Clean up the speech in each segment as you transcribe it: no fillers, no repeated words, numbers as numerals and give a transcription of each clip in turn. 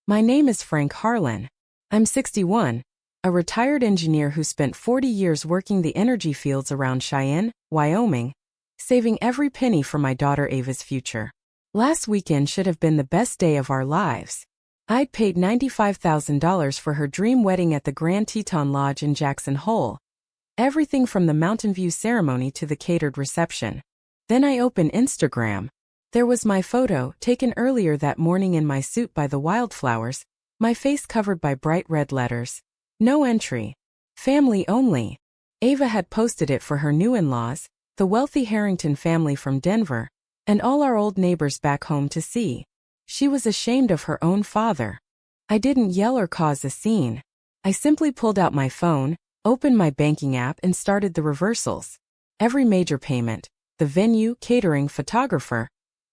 My name is Frank Harlan. I'm 61, a retired engineer who spent 40 years working the energy fields around Cheyenne, Wyoming, saving every penny for my daughter Ava's future. Last weekend should have been the best day of our lives. I'd paid $95,000 for her dream wedding at the Grand Teton Lodge in Jackson Hole. Everything from the Mountain View ceremony to the catered reception. Then I opened Instagram. There was my photo, taken earlier that morning in my suit by the wildflowers, my face covered by bright red letters. No entry. Family only. Ava had posted it for her new in-laws, the wealthy Harrington family from Denver, and all our old neighbors back home to see. She was ashamed of her own father. I didn't yell or cause a scene. I simply pulled out my phone, opened my banking app and started the reversals. Every major payment, the venue, catering, photographer,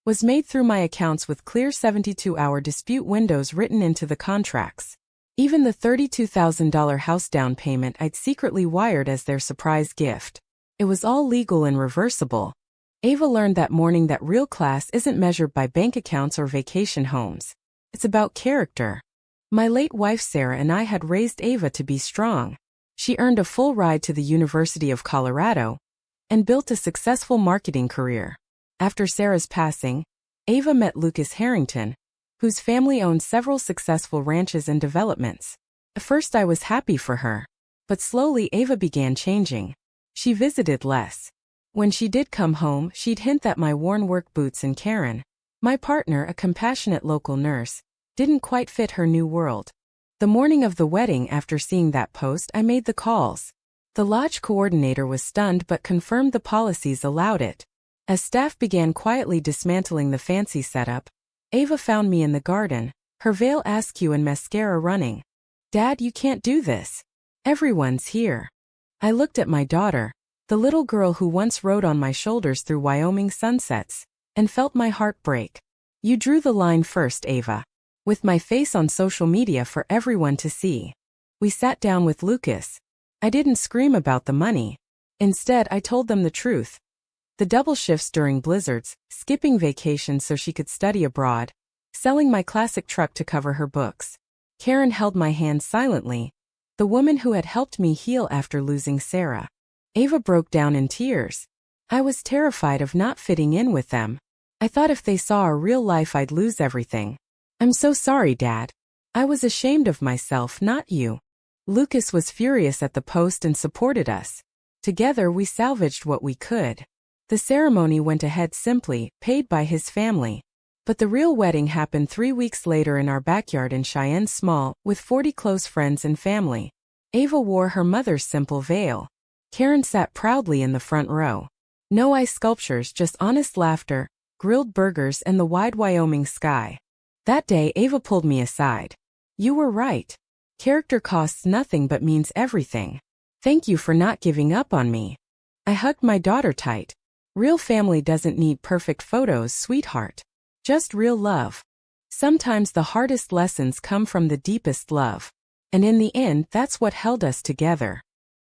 was made through my accounts with clear 72-hour dispute windows written into the contracts. Even the $32,000 house down payment I'd secretly wired as their surprise gift. It was all legal and reversible. Ava learned that morning that real class isn't measured by bank accounts or vacation homes. It's about character. My late wife Sarah and I had raised Ava to be strong. She earned a full ride to the University of Colorado and built a successful marketing career. After Sarah's passing, Ava met Lucas Harrington, whose family owned several successful ranches and developments. At first I was happy for her, but slowly Ava began changing. She visited less. When she did come home, she'd hint that my worn work boots and Karen, my partner, a compassionate local nurse, didn't quite fit her new world. The morning of the wedding, after seeing that post, I made the calls. The lodge coordinator was stunned but confirmed the policies allowed it. As staff began quietly dismantling the fancy setup, Ava found me in the garden, her veil askew and mascara running. "Dad, you can't do this. Everyone's here." I looked at my daughter, the little girl who once rode on my shoulders through Wyoming sunsets, and felt my heart break. "You drew the line first, Ava." With my face on social media for everyone to see. We sat down with Lucas. I didn't scream about the money. Instead, I told them the truth. The double shifts during blizzards, skipping vacations so she could study abroad, selling my classic truck to cover her books. Karen held my hand silently, the woman who had helped me heal after losing Sarah. Ava broke down in tears. I was terrified of not fitting in with them. I thought if they saw our real life I'd lose everything. "I'm so sorry, Dad. I was ashamed of myself, not you." Lucas was furious at the post and supported us. Together we salvaged what we could. The ceremony went ahead simply, paid by his family. But the real wedding happened 3 weeks later in our backyard in Cheyenne Small, with 40 close friends and family. Ava wore her mother's simple veil. Karen sat proudly in the front row. No ice sculptures, just honest laughter, grilled burgers and the wide Wyoming sky. That day Ava pulled me aside. "You were right. Character costs nothing but means everything. Thank you for not giving up on me." I hugged my daughter tight. "Real family doesn't need perfect photos, sweetheart. Just real love. Sometimes the hardest lessons come from the deepest love. And in the end, that's what held us together."